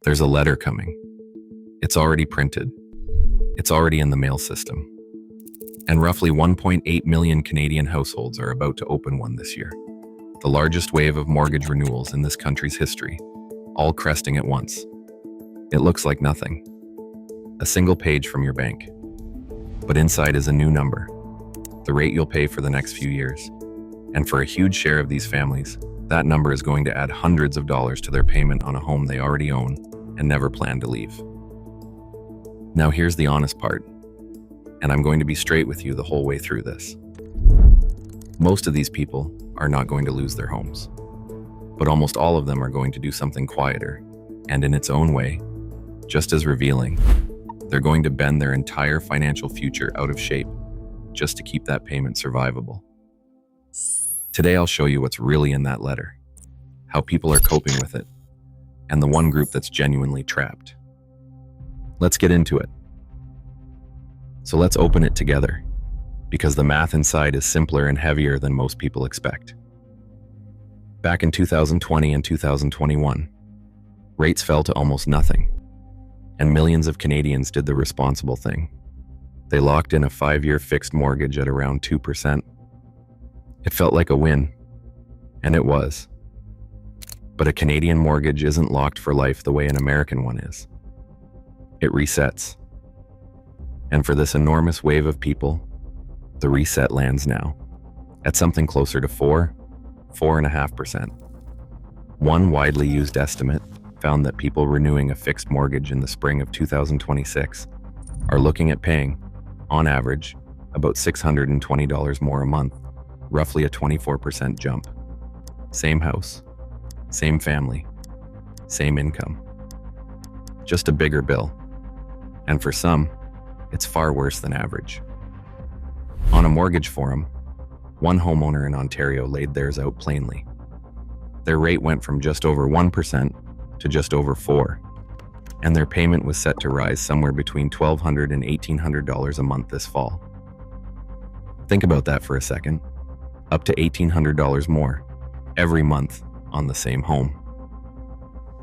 There's a letter coming. It's already printed. It's already in the mail system. And roughly 1.8 million Canadian households are about to open one this year. The largest wave of mortgage renewals in this country's history, all cresting at once. It looks like nothing. A single page from your bank. But inside is a new number, the rate you'll pay for the next few years. And for a huge share of these families, that number is going to add hundreds of dollars to their payment on a home they already own and never plan to leave. Now here's the honest part, and I'm going to be straight with you the whole way through this. Most of these people are not going to lose their homes, but almost all of them are going to do something quieter, and in its own way, just as revealing. They're going to bend their entire financial future out of shape just to keep that payment survivable. Today I'll show you what's really in that letter, how people are coping with it, and the one group that's genuinely trapped. Let's get into it. So let's open it together, because the math inside is simpler and heavier than most people expect. Back in 2020 and 2021, rates fell to almost nothing, and millions of Canadians did the responsible thing. They locked in a 5-year fixed mortgage at around 2%. It felt like a win, and it was. But a Canadian mortgage isn't locked for life the way an American one is. It resets. And for this enormous wave of people, the reset lands now at something closer to 4.5%. One widely used estimate found that people renewing a fixed mortgage in the spring of 2026 are looking at paying, on average, about $620 more a month, roughly a 24% jump. Same house, same family, same income. Just a bigger bill. And for some, it's far worse than average. On a mortgage forum, one homeowner in Ontario laid theirs out plainly. Their rate went from just over 1% to just over 4%, and their payment was set to rise somewhere between $1,200 and $1,800 a month this fall. Think about that for a second. Up to $1,800 more every month on the same home.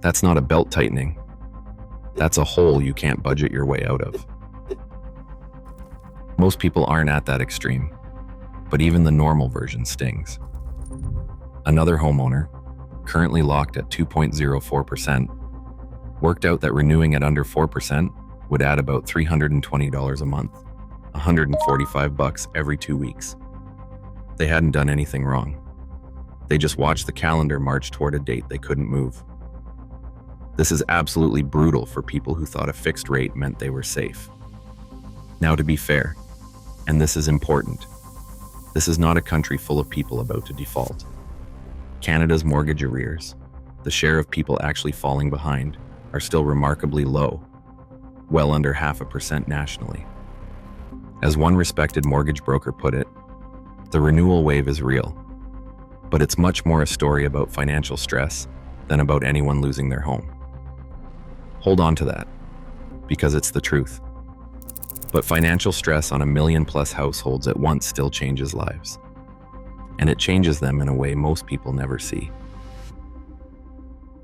That's not a belt tightening. That's a hole you can't budget your way out of. Most people aren't at that extreme, but even the normal version stings. Another homeowner, currently locked at 2.04%, worked out that renewing at under 4% would add about $320 a month, $145 every 2 weeks. They hadn't done anything wrong. They just watched the calendar march toward a date they couldn't move. This is absolutely brutal for people who thought a fixed rate meant they were safe. Now, to be fair, and this is important, this is not a country full of people about to default. Canada's mortgage arrears, the share of people actually falling behind, are still remarkably low, well under 0.5% nationally. As one respected mortgage broker put it, the renewal wave is real, but it's much more a story about financial stress than about anyone losing their home. Hold on to that, because it's the truth. But financial stress on 1 million+ households at once still changes lives. And it changes them in a way most people never see.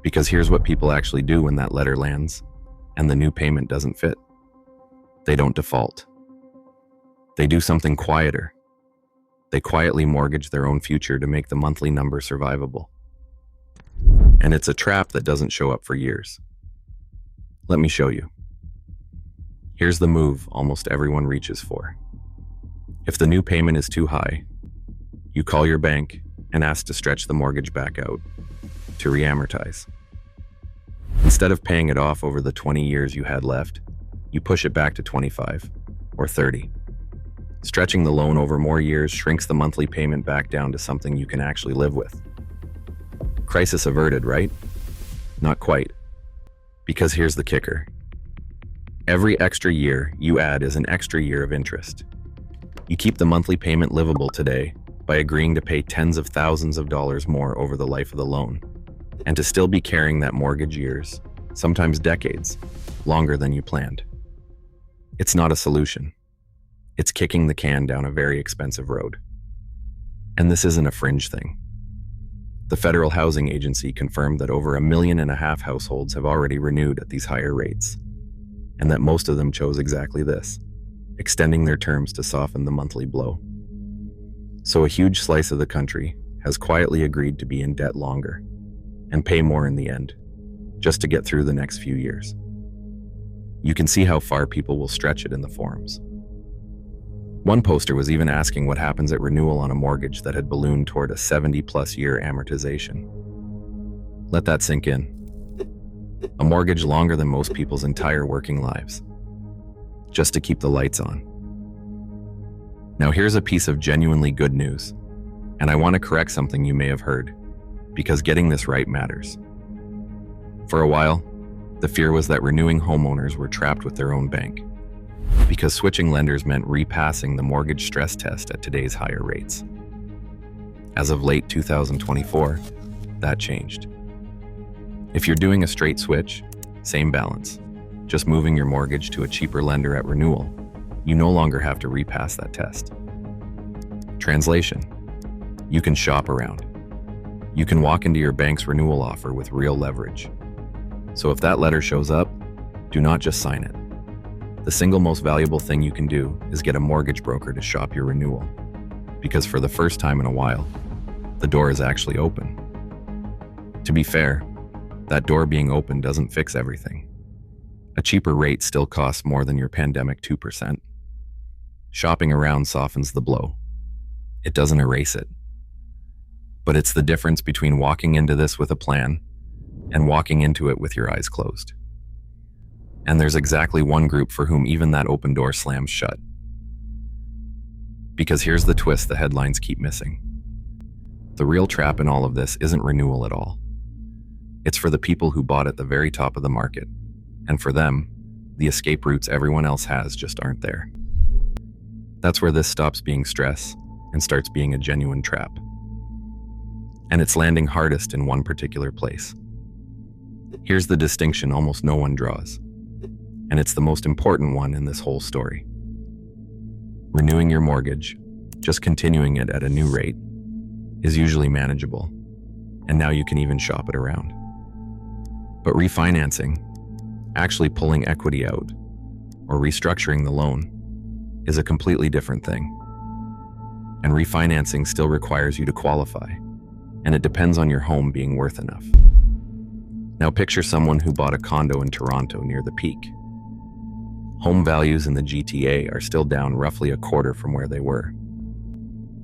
Because here's what people actually do when that letter lands and the new payment doesn't fit. They don't default. They do something quieter. They quietly mortgage their own future to make the monthly number survivable. And it's a trap that doesn't show up for years. Let me show you. Here's the move almost everyone reaches for. If the new payment is too high, you call your bank and ask to stretch the mortgage back out, to re-amortize. Instead of paying it off over the 20 years you had left, you push it back to 25 or 30. Stretching the loan over more years shrinks the monthly payment back down to something you can actually live with. Crisis averted, right? Not quite. Because here's the kicker. Every extra year you add is an extra year of interest. You keep the monthly payment livable today by agreeing to pay tens of thousands of dollars more over the life of the loan, and to still be carrying that mortgage years, sometimes decades, longer than you planned. It's not a solution. It's kicking the can down a very expensive road. And this isn't a fringe thing. The Federal Housing Agency confirmed that over 1.5 million households have already renewed at these higher rates, and that most of them chose exactly this, extending their terms to soften the monthly blow. So a huge slice of the country has quietly agreed to be in debt longer and pay more in the end, just to get through the next few years. You can see how far people will stretch it in the forums. One poster was even asking what happens at renewal on a mortgage that had ballooned toward a 70-plus year amortization. Let that sink in. A mortgage longer than most people's entire working lives, just to keep the lights on. Now here's a piece of genuinely good news, and I want to correct something you may have heard, because getting this right matters. For a while, the fear was that renewing homeowners were trapped with their own bank, because switching lenders meant repassing the mortgage stress test at today's higher rates. As of late 2024, that changed. If you're doing a straight switch, same balance, just moving your mortgage to a cheaper lender at renewal, you no longer have to repass that test. Translation: you can shop around. You can walk into your bank's renewal offer with real leverage. So if that letter shows up, do not just sign it. The single most valuable thing you can do is get a mortgage broker to shop your renewal, because for the first time in a while, the door is actually open. To be fair, that door being open doesn't fix everything. A cheaper rate still costs more than your pandemic 2%. Shopping around softens the blow. It doesn't erase it. But it's the difference between walking into this with a plan and walking into it with your eyes closed. And there's exactly one group for whom even that open door slams shut. Because here's the twist the headlines keep missing. The real trap in all of this isn't renewal at all. It's for the people who bought at the very top of the market, and for them, the escape routes everyone else has just aren't there. That's where this stops being stress and starts being a genuine trap. And it's landing hardest in one particular place. Here's the distinction almost no one draws, and it's the most important one in this whole story. Renewing your mortgage, just continuing it at a new rate, is usually manageable, and now you can even shop it around. But refinancing, actually pulling equity out, or restructuring the loan, is a completely different thing. And refinancing still requires you to qualify, and it depends on your home being worth enough. Now picture someone who bought a condo in Toronto near the peak. Home values in the GTA are still down roughly a quarter from where they were.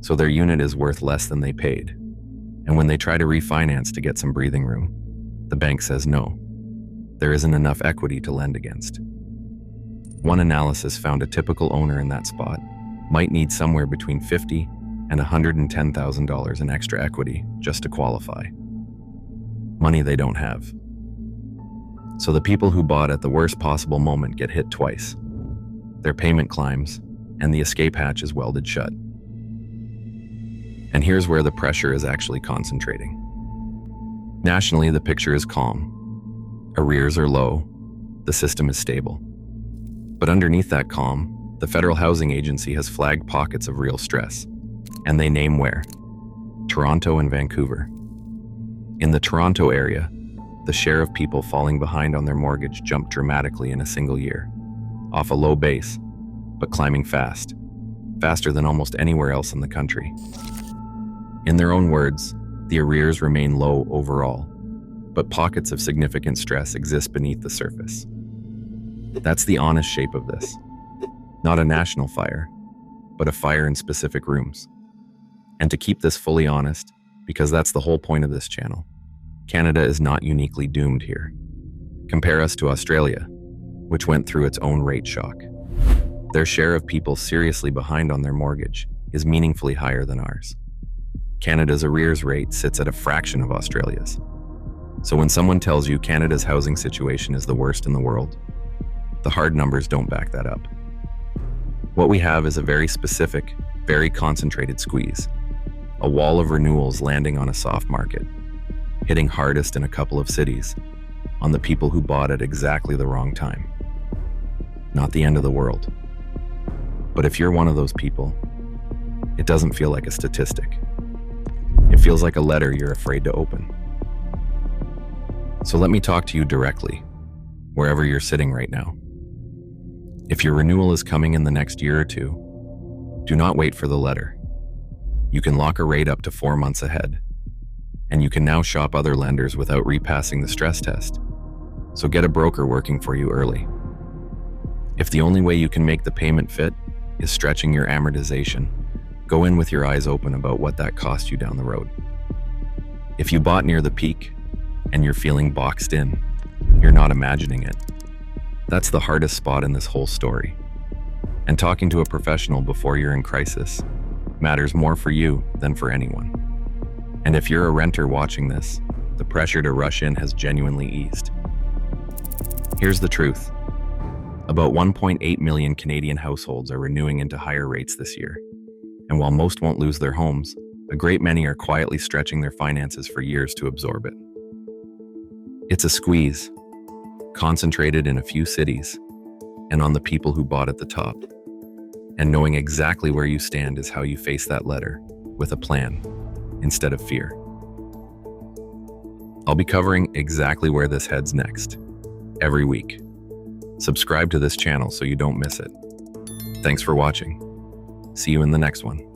So their unit is worth less than they paid. And when they try to refinance to get some breathing room, the bank says no. There isn't enough equity to lend against. One analysis found a typical owner in that spot might need somewhere between $50,000 and $110,000 in extra equity just to qualify. Money they don't have. So the people who bought at the worst possible moment get hit twice. Their payment climbs, and the escape hatch is welded shut. And here's where the pressure is actually concentrating. Nationally, the picture is calm. Arrears are low. The system is stable. But underneath that calm, the Federal Housing Agency has flagged pockets of real stress. And they name where: Toronto and Vancouver. In the Toronto area, the share of people falling behind on their mortgage jumped dramatically in a single year, off a low base, but climbing fast, faster than almost anywhere else in the country. In their own words, the arrears remain low overall, but pockets of significant stress exist beneath the surface. That's the honest shape of this. Not a national fire, but a fire in specific rooms. And to keep this fully honest, because that's the whole point of this channel, Canada is not uniquely doomed here. Compare us to Australia, which went through its own rate shock. Their share of people seriously behind on their mortgage is meaningfully higher than ours. Canada's arrears rate sits at a fraction of Australia's. So when someone tells you Canada's housing situation is the worst in the world, the hard numbers don't back that up. What we have is a very specific, very concentrated squeeze. A wall of renewals landing on a soft market, hitting hardest in a couple of cities, on the people who bought at exactly the wrong time. Not the end of the world. But if you're one of those people, it doesn't feel like a statistic. It feels like a letter you're afraid to open. So let me talk to you directly, wherever you're sitting right now. If your renewal is coming in the next year or two, do not wait for the letter. You can lock a rate up to 4 months ahead, and you can now shop other lenders without repassing the stress test. So get a broker working for you early. If the only way you can make the payment fit is stretching your amortization, go in with your eyes open about what that costs you down the road. If you bought near the peak and you're feeling boxed in, you're not imagining it. That's the hardest spot in this whole story. And talking to a professional before you're in crisis matters more for you than for anyone. And if you're a renter watching this, the pressure to rush in has genuinely eased. Here's the truth. About 1.8 million Canadian households are renewing into higher rates this year. And while most won't lose their homes, a great many are quietly stretching their finances for years to absorb it. It's a squeeze, concentrated in a few cities, and on the people who bought at the top. And knowing exactly where you stand is how you face that letter, with a plan, instead of fear. I'll be covering exactly where this heads next, every week. Subscribe to this channel so you don't miss it. Thanks for watching. See you in the next one.